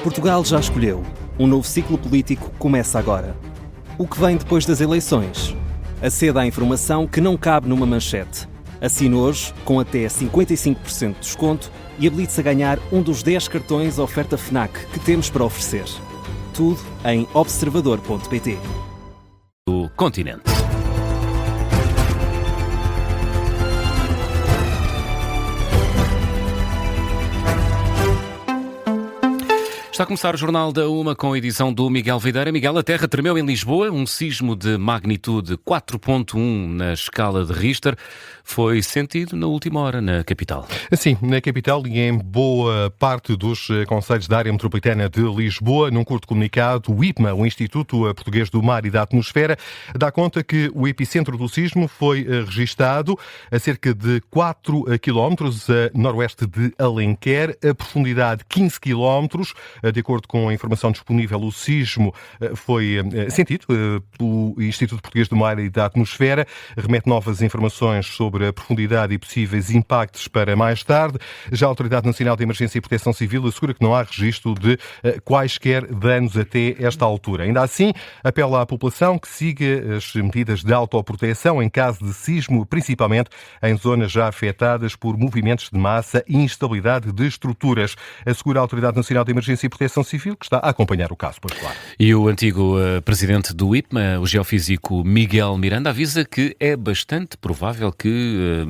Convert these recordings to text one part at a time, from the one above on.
Portugal já escolheu. Um novo ciclo político começa agora. O que vem depois das eleições? Aceda à informação que não cabe numa manchete. Assine hoje, com até 55% de desconto, e habilite-se a ganhar um dos 10 cartões oferta FNAC que temos para oferecer. Tudo em observador.pt. Do continente. Está a começar o Jornal da Uma com a edição do Miguel Videira. Miguel, a terra tremeu em Lisboa. Um sismo de magnitude 4.1 na escala de Richter foi sentido na última hora na capital. Sim, na capital e em boa parte dos concelhos da área metropolitana de Lisboa. Num curto comunicado, o IPMA, o Instituto Português do Mar e da Atmosfera, dá conta que o epicentro do sismo foi registado a cerca de 4 km a noroeste de Alenquer, a profundidade 15 km. De acordo com a informação disponível, o sismo foi sentido pelo Instituto Português do Mar e da Atmosfera. Remete novas informações sobre a profundidade e possíveis impactos para mais tarde. Já a Autoridade Nacional de Emergência e Proteção Civil assegura que não há registro de quaisquer danos até esta altura. Ainda assim, apela à população que siga as medidas de autoproteção em caso de sismo, principalmente em zonas já afetadas por movimentos de massa e instabilidade de estruturas. Assegura a Autoridade Nacional de Emergência e Proteção Civil, que está a acompanhar o caso, pois claro. E o antigo presidente do IPMA, o geofísico Miguel Miranda, avisa que é bastante provável que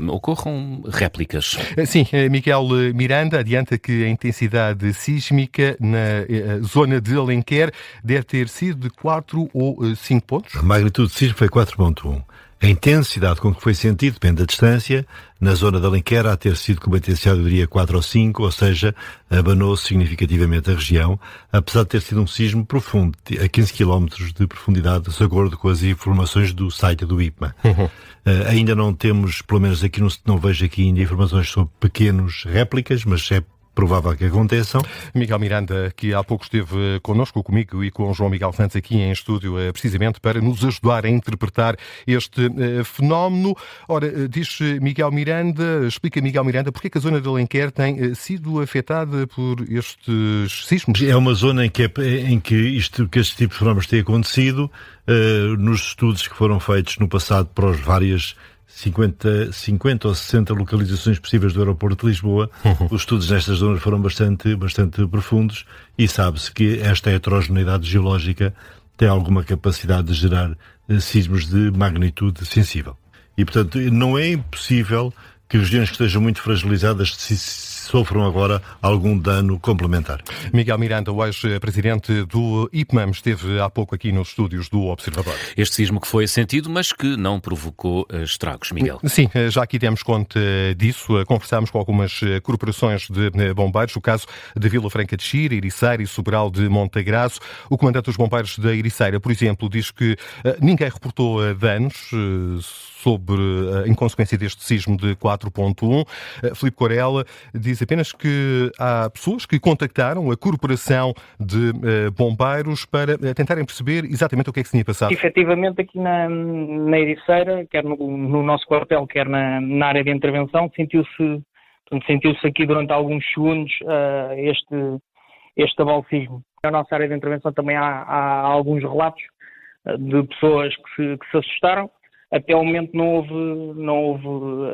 ocorram réplicas. Sim, Miguel Miranda adianta que a intensidade sísmica na zona de Alenquer deve ter sido de 4 ou 5 pontos. A magnitude sísmica foi 4.1. A intensidade com que foi sentido depende da distância. Na zona de Alenquer, há ter sido com uma intensidade, eu diria, 4 ou 5, ou seja, abanou significativamente a região, apesar de ter sido um sismo profundo, a 15 km de profundidade, de acordo com as informações do site do IPMA. Ainda não temos, pelo menos aqui não vejo aqui ainda informações sobre pequenos réplicas, mas é provável que aconteçam. Miguel Miranda, que há pouco esteve connosco, comigo e com o João Miguel Santos aqui em estúdio, precisamente para nos ajudar a interpretar este fenómeno. Ora, diz Miguel Miranda, explica Miguel Miranda, porque é que a zona de Alenquer tem sido afetada por estes sismos? É uma zona em que este tipo de fenómenos tem acontecido. Nos estudos que foram feitos no passado para as várias 50 ou 60 localizações possíveis do aeroporto de Lisboa, os estudos nestas zonas foram bastante profundos e sabe-se que esta heterogeneidade geológica tem alguma capacidade de gerar sismos de magnitude sensível. E, portanto, não é impossível que regiões que estejam muito fragilizadas sofram agora algum dano complementar. Miguel Miranda, o ex-presidente do IPMA, esteve há pouco aqui nos estúdios do Observador. Este sismo que foi sentido, mas que não provocou estragos, Miguel. Sim, já aqui demos conta disso. Conversámos com algumas corporações de bombeiros, o caso de Vila Franca de Xira, Ericeira e Sobral de Montagraço. O comandante dos bombeiros da Ericeira, por exemplo, diz que ninguém reportou danos em consequência deste sismo de 4.1. Filipe Corella diz apenas que há pessoas que contactaram a Corporação de Bombeiros para tentarem perceber exatamente o que é que se tinha passado. Efetivamente, aqui na Ericeira, quer no nosso quartel, quer na área de intervenção, sentiu-se aqui durante alguns segundos este abalo sísmico. Na nossa área de intervenção também há alguns relatos de pessoas que se assustaram. Até o momento não houve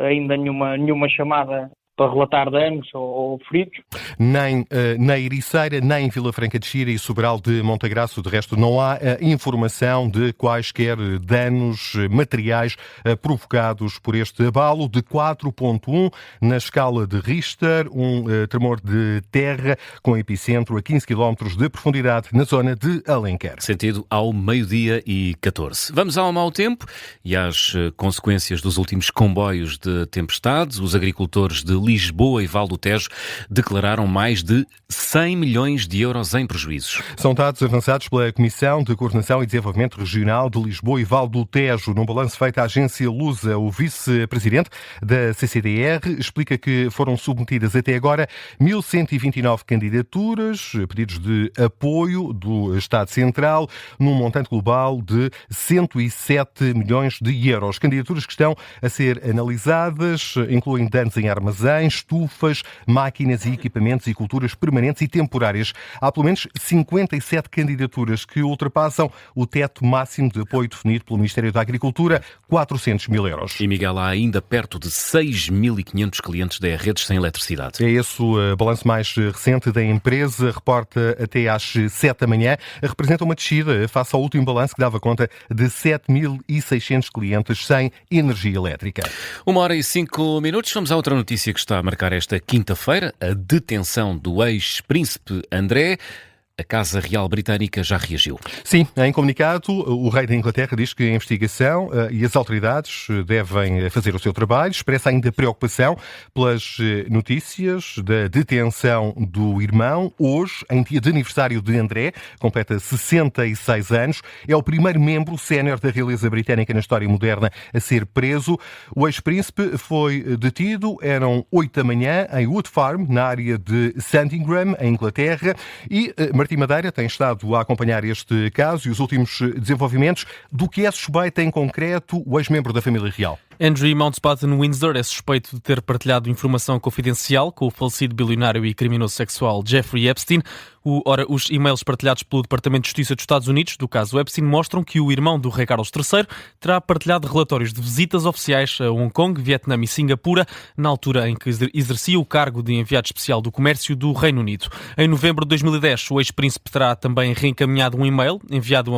ainda nenhuma chamada para relatar danos ou feridos. Nem na Ericeira, nem em Vila Franca de Xira e Sobral de Montagraço, de resto, não há informação de quaisquer danos materiais provocados por este abalo de 4.1 na escala de Richter, um tremor de terra com epicentro a 15 km de profundidade na zona de Alenquer. Sentido ao 12h14. Vamos ao mau tempo e às consequências dos últimos comboios de tempestades. Os agricultores de Lisboa e Val do Tejo declararam mais de 100 milhões de euros em prejuízos. São dados avançados pela Comissão de Coordenação e Desenvolvimento Regional de Lisboa e Val do Tejo. Num balanço feito à agência Lusa, o vice-presidente da CCDR explica que foram submetidas até agora 1.129 candidaturas, pedidos de apoio do Estado Central, num montante global de 107 milhões de euros. Candidaturas que estão a ser analisadas incluem danos em armazém, armazéns, estufas, máquinas e equipamentos e culturas permanentes e temporárias. Há pelo menos 57 candidaturas que ultrapassam o teto máximo de apoio definido pelo Ministério da Agricultura, 400 mil euros. E, Miguel, há ainda perto de 6.500 clientes da redes sem eletricidade. É esse o balanço mais recente da empresa, reporta até às 7 da manhã. Representa uma descida face ao último balanço que dava conta de 7.600 clientes sem energia elétrica. 1h05. Vamos à outra notícia que está a marcar esta quinta-feira, a detenção do ex-príncipe André. A Casa Real Britânica já reagiu. Sim, em comunicado, o rei da Inglaterra diz que a investigação e as autoridades devem fazer o seu trabalho. Expressa ainda preocupação pelas notícias da detenção do irmão. Hoje, em dia de aniversário de André, completa 66 anos. É o primeiro membro sénior da realeza britânica na história moderna a ser preso. O ex-príncipe foi detido, eram 8 da manhã, em Wood Farm, na área de Sandringham, em Inglaterra, e Martim Madeira tem estado a acompanhar este caso e os últimos desenvolvimentos. Do que é suspeito em concreto o ex-membro da família real? Andrew Mountbatten Windsor é suspeito de ter partilhado informação confidencial com o falecido bilionário e criminoso sexual Jeffrey Epstein. Os e-mails partilhados pelo Departamento de Justiça dos Estados Unidos do caso Epstein mostram que o irmão do rei Carlos III terá partilhado relatórios de visitas oficiais a Hong Kong, Vietnã e Singapura, na altura em que exercia o cargo de enviado especial do comércio do Reino Unido. Em novembro de 2010, o ex-príncipe terá também reencaminhado um e-mail enviado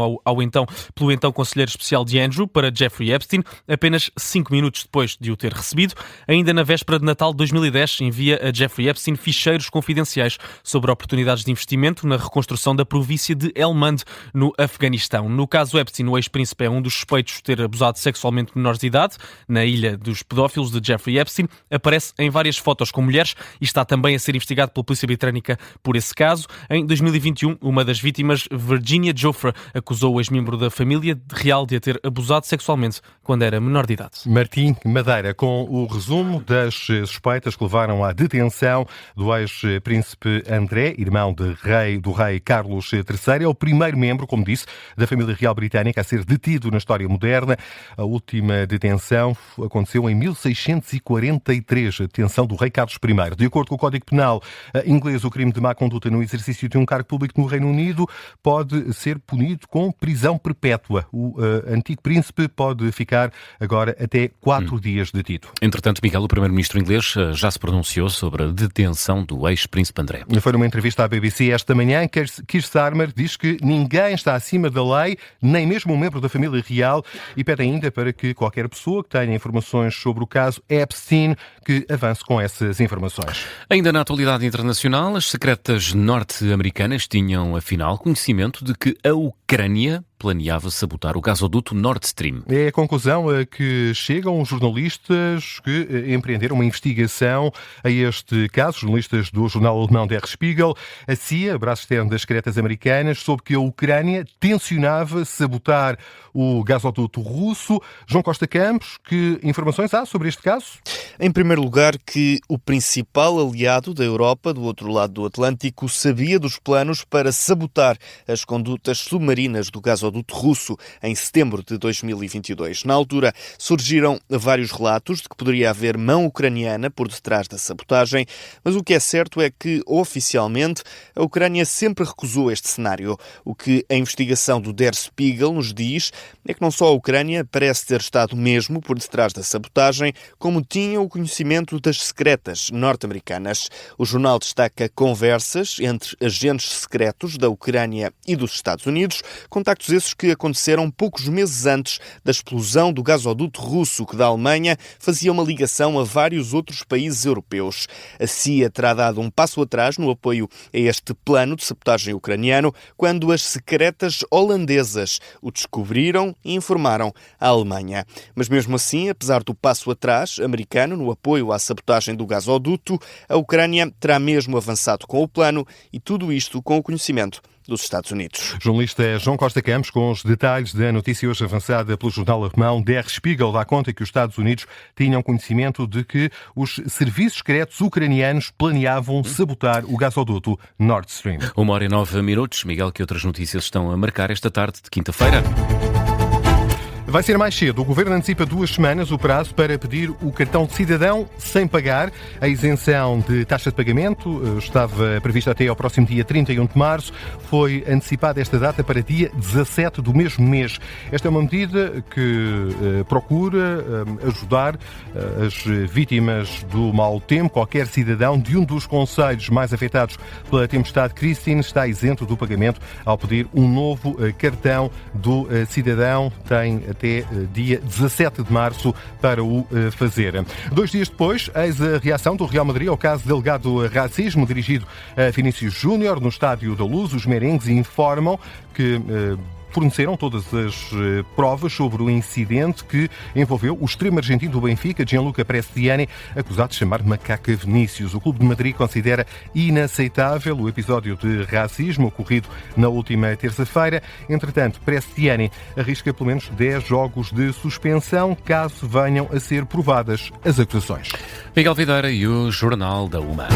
pelo então conselheiro especial de Andrew para Jeffrey Epstein, apenas 5 minutos depois de o ter recebido. Ainda na véspera de Natal de 2010, envia a Jeffrey Epstein ficheiros confidenciais sobre oportunidades de investimento na reconstrução da província de Helmand, no Afeganistão. No caso Epstein, o ex-príncipe é um dos suspeitos de ter abusado sexualmente de menores de idade. Na ilha dos pedófilos de Jeffrey Epstein, aparece em várias fotos com mulheres e está também a ser investigado pela polícia britânica por esse caso. Em 2021, uma das vítimas, Virginia Giuffre, acusou o ex-membro da família real de a ter abusado sexualmente quando era menor de idade. Martim Madeira, com o resumo das suspeitas que levaram à detenção do ex-príncipe André, irmão do rei Carlos III. É o primeiro membro, como disse, da família real britânica a ser detido na história moderna. A última detenção aconteceu em 1643, a detenção do rei Carlos I. De acordo com o Código Penal inglês, o crime de má conduta no exercício de um cargo público no Reino Unido pode ser punido com prisão perpétua. O antigo príncipe pode ficar agora até 4 dias detido. Entretanto, Miguel, o primeiro-ministro inglês já se pronunciou sobre a detenção do ex-príncipe André. Foi numa entrevista à BBC esta manhã. Keir Starmer diz que ninguém está acima da lei, nem mesmo um membro da família real, e pede ainda para que qualquer pessoa que tenha informações sobre o caso Epstein que avance com essas informações. Ainda na atualidade internacional, as secretas norte-americanas tinham, afinal, conhecimento de que a Ucrânia planeava sabotar o gasoduto Nord Stream. É a conclusão a que chegam os jornalistas que empreenderam uma investigação a este caso, jornalistas do jornal alemão Der Spiegel. A CIA, braço externo das secretas americanas, soube que a Ucrânia tencionava sabotar o gasoduto russo. João Costa Campos, que informações há sobre este caso? Em primeiro lugar, que o principal aliado da Europa, do outro lado do Atlântico, sabia dos planos para sabotar as condutas submarinas do gasoduto russo em setembro de 2022. Na altura, surgiram vários relatos de que poderia haver mão ucraniana por detrás da sabotagem, mas o que é certo é que, oficialmente, a Ucrânia sempre recusou este cenário. O que a investigação do Der Spiegel nos diz é que não só a Ucrânia parece ter estado mesmo por detrás da sabotagem, como tinha o conhecimento das secretas norte-americanas. O jornal destaca conversas entre agentes secretos da Ucrânia e dos Estados Unidos, contactos esses que aconteceram poucos meses antes da explosão do gasoduto russo, que da Alemanha fazia uma ligação a vários outros países europeus. A CIA terá dado um passo atrás no apoio a este plano de sabotagem ucraniano, quando as secretas holandesas o descobriram e informaram a Alemanha. Mas mesmo assim, apesar do passo atrás americano no apoio à sabotagem do gasoduto, a Ucrânia terá mesmo avançado com o plano, e tudo isto com o conhecimento dos Estados Unidos. Jornalista João Costa Campos, com os detalhes da notícia hoje avançada pelo jornal alemão Der Spiegel, dá conta que os Estados Unidos tinham conhecimento de que os serviços secretos ucranianos planeavam sabotar o gasoduto Nord Stream. 1h09. Miguel, que outras notícias estão a marcar esta tarde de quinta-feira? Vai ser mais cedo. O Governo antecipa 2 semanas o prazo para pedir o cartão de cidadão sem pagar. A isenção de taxa de pagamento estava prevista até ao próximo dia 31 de março. Foi antecipada esta data para dia 17 do mesmo mês. Esta é uma medida que procura ajudar as vítimas do mau tempo. Qualquer cidadão de um dos concelhos mais afetados pela tempestade Christine está isento do pagamento ao pedir um novo cartão do cidadão. Tem até dia 17 de março para o fazer. 2 dias depois, eis a reação do Real Madrid ao caso de alegado racismo dirigido a Vinícius Júnior no Estádio da Luz. Os merengues informam que forneceram todas as provas sobre o incidente que envolveu o extremo argentino do Benfica, Gianluca Prestiani, acusado de chamar macaca Vinícius. O Clube de Madrid considera inaceitável o episódio de racismo ocorrido na última terça-feira. Entretanto, Prestiani arrisca pelo menos 10 jogos de suspensão caso venham a ser provadas as acusações. Miguel Videira e o Jornal da Uma.